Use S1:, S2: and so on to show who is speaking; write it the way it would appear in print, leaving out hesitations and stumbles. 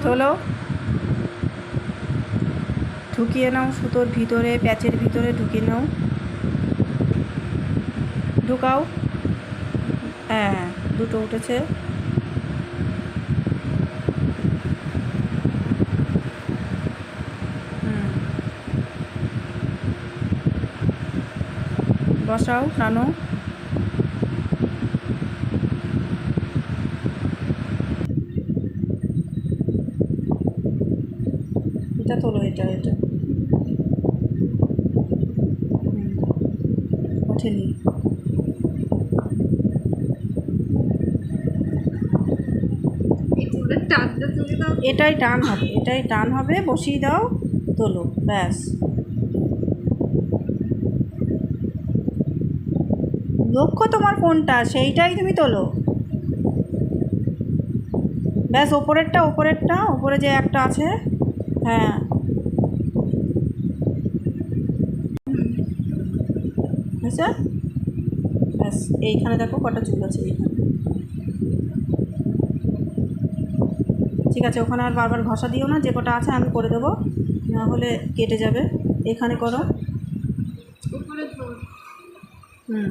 S1: তোলো, ঢুকিয়ে নাও সুতোর ভিতরে, প্যাচের ভিতরে ঢুকিয়ে নাও, ঢুকাও। হ্যাঁ, দুটো উঠেছে। বসাও, টানো। এটা তোলো, এটা ওঠেনি। এটাই টান হবে, এটাই টান হবে, বসিয়ে দাও, তোলো, ব্যাস। লক্ষ্য তোমার কোনটা সেইটাই তুমি তোলো, ব্যাস। ওপরেরটা, ওপরে যে একটা আছে, হ্যাঁ। বুঝছে? ব্যাস, এইখানে দেখো কটা চুল আছে এইখানে। ঠিক আছে, ওখানে আর বারবার ঘষা দিও না, যে কটা আছে আমি করে দেবো, না হলে কেটে যাবে। এখানে করো। হুম।